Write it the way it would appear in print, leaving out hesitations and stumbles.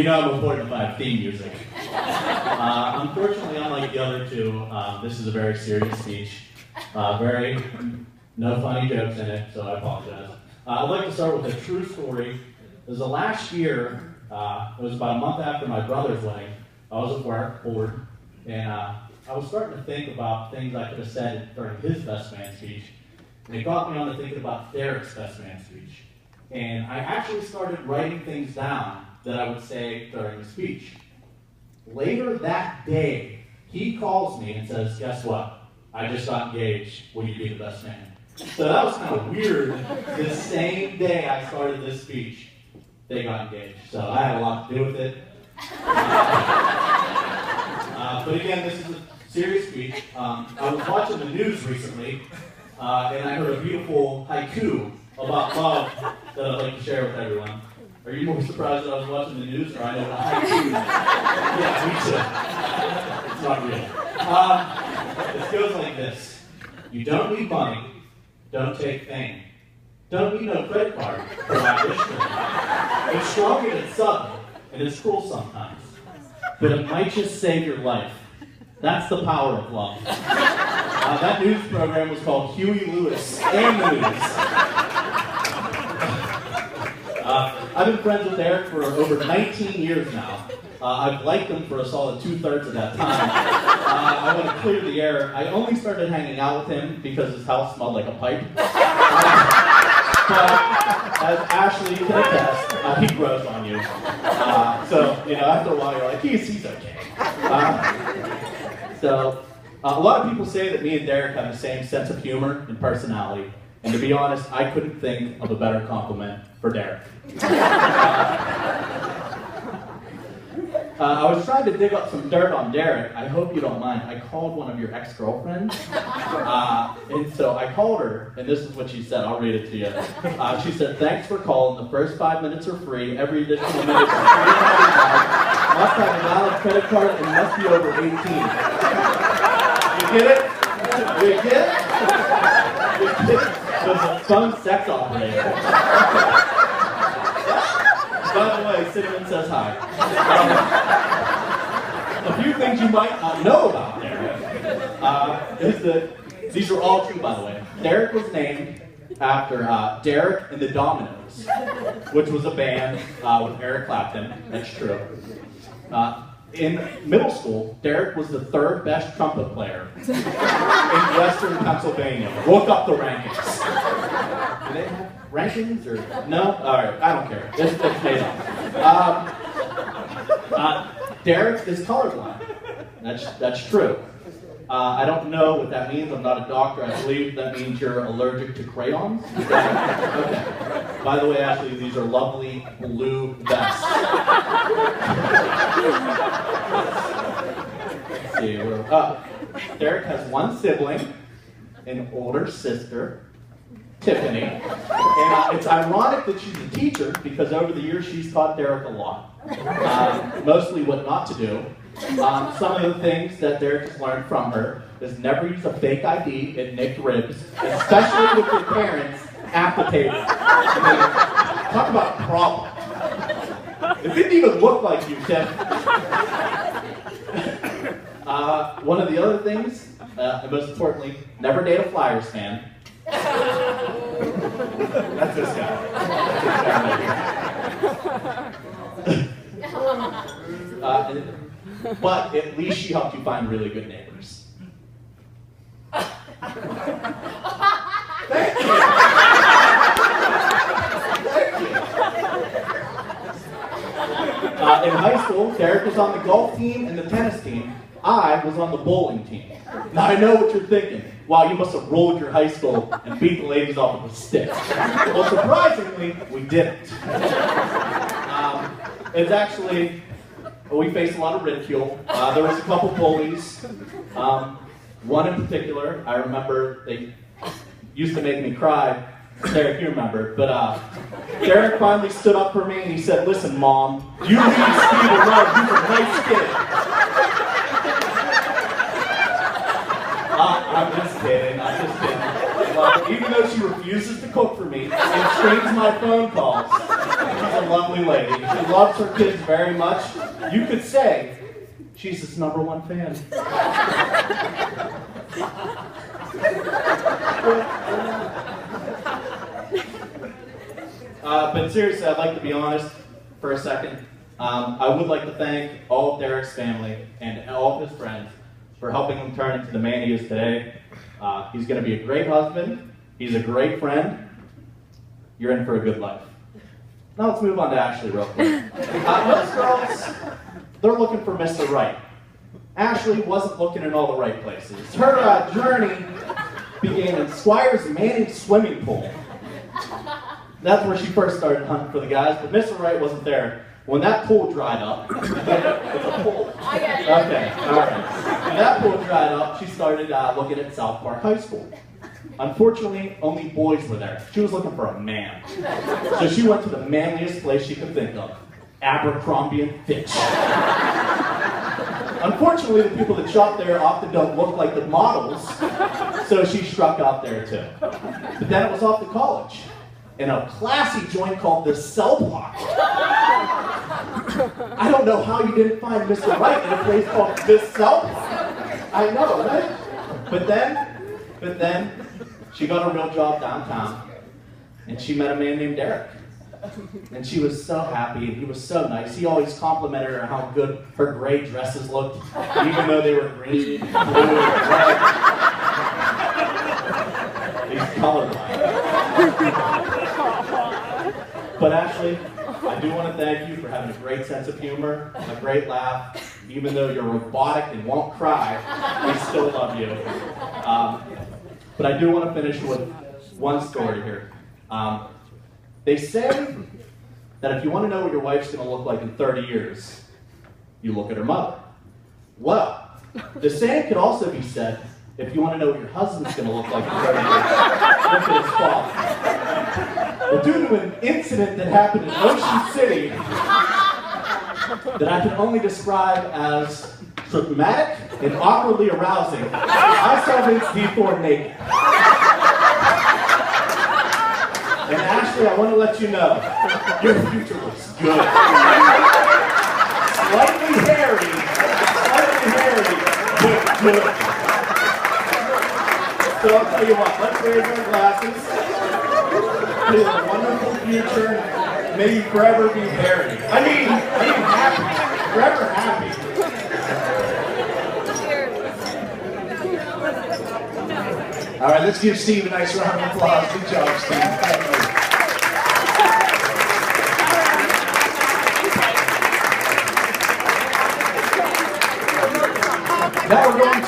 know I'm important if I have theme music. Unfortunately, unlike the other two, this is a very serious speech. No funny jokes in it, so I apologize. I'd like to start with a true story. It was the last year, it was about a month after my brother's wedding. I was at work, bored, and I was starting to think about things I could have said during his best man speech. And it got me on to thinking about Derek's best man speech. And I actually started writing things down that I would say during the speech. Later that day, he calls me and says, guess what? I just got engaged. Will you be the best man? So that was kind of weird. The same day I started this speech, they got engaged. So I had a lot to do with it. But again, this is a serious speech. I was watching the news recently, and I heard a beautiful haiku about love that I'd like to share with everyone. Are you more surprised that I was watching the news, or I know what a haiku is? Yeah, me too. It's not real. It goes like this. You don't need money. Don't take fame. Don't need no credit card for my history. It's strong and it's subtle, and it's cruel sometimes. But it might just save your life. That's the power of love. That news program was called Huey Lewis and the News. I've been friends with Derek for over 19 years now. I've liked him for a solid 2/3 of that time. I want to clear the air. I only started hanging out with him because his house smelled like a pipe. But as Ashley can attest, he grows on you. So, after a while you're like, he's okay. So, a lot of people say that me and Derek have the same sense of humor and personality. And to be honest, I couldn't think of a better compliment for Derek. I was trying to dig up some dirt on Derek. I hope you don't mind. I called one of your ex-girlfriends. And so I called her, and this is what she said. I'll read it to you. She said, thanks for calling. The first 5 minutes are free. Every additional minute is $3.95. Must have a valid credit card and must be over 18. You get it? You get it? You get it? There's a phone sex operator. By the way, Cinnamon says hi. A few things you might not know about Derek is that these are all true, by the way. Derek was named after Derek and the Dominoes, which was a band with Eric Clapton. That's true. In middle school, Derek was the 3rd best trumpet player in Western Pennsylvania. Look up the rankings. Do they have rankings or no? All right, I don't care. It's made up. Derek is colorblind. That's true. I don't know what that means. I'm not a doctor. I believe that means you're allergic to crayons. Okay. By the way, Ashley, these are lovely blue vests. Let's see. Derek has one sibling, an older sister, Tiffany. And it's ironic that she's a teacher because over the years she's taught Derek a lot. Mostly what not to do. Some of the things that Derek has learned from her is never use a fake ID at nicked ribs, especially with your parents at the table. Talk about a problem. It didn't even look like you, Tiff. One of the other things, and most importantly, never date a Flyers fan. That's this guy. But at least she helped you find really good neighbors. Thank you. Thank you. In high school, Derek was on the golf team and the tennis team. I was on the bowling team. Now I know what you're thinking. Wow, you must have rolled your high school and beat the ladies off with a stick. Well, surprisingly, we didn't. It's actually, we faced a lot of ridicule. There was a couple bullies. One in particular, I remember they used to make me cry. Derek, you remember. But Derek finally stood up for me and he said, listen, Mom, you leave Steve alone. He's a nice kid. I'm just kidding. Even though she refuses to cook for me and screens my phone calls, she's a lovely lady. She loves her kids very much. You could say she's his #1 fan. But seriously, I'd like to be honest for a second. I would like to thank all of Derek's family and all of his friends for helping him turn into the man he is today. He's going to be a great husband. He's a great friend. You're in for a good life. Now let's move on to Ashley real quick. Most girls, they're looking for Mr. Right. Ashley wasn't looking in all the right places. Her journey began in Squire's Manning swimming pool. That's where she first started hunting for the guys, but Mr. Right wasn't there. When that pool dried up, it's a pool. Okay, all right. When that pool dried up, she started looking at South Park High School. Unfortunately, only boys were there. She was looking for a man. So she went to the manliest place she could think of, Abercrombie and Fitch. Unfortunately, the people that shop there often don't look like the models, so she struck out there too. But then it was off to college, in a classy joint called the Cell Block. I don't know how you didn't find Mr. Right in a place called the Cell Block. I know, right? But then, she got a real job downtown, and she met a man named Derek. And she was so happy, and he was so nice. He always complimented her how good her gray dresses looked, even though they were green, blue, and red. He's colorblind. But Ashley, I do want to thank you for having a great sense of humor, a great laugh. Even though you're robotic and won't cry, we still love you. But I do want to finish with one story here. They say that if you want to know what your wife's going to look like in 30 years, you look at her mother. Well, the same could also be said if you want to know what your husband's going to look like in 30 years, look at his father. Well, due to an incident that happened in Ocean City that I can only describe as traumatic and awkwardly arousing, I saw Vince Diethorn naked. And Ashley, I want to let you know, your future looks good. Slightly hairy, but good. So I'll tell you what, let's raise our glasses. To a wonderful future. May you forever be hairy. I mean happy. Forever happy. All right, let's give Steve a nice round of applause. Good job, Steve. Thank you. Now we're going to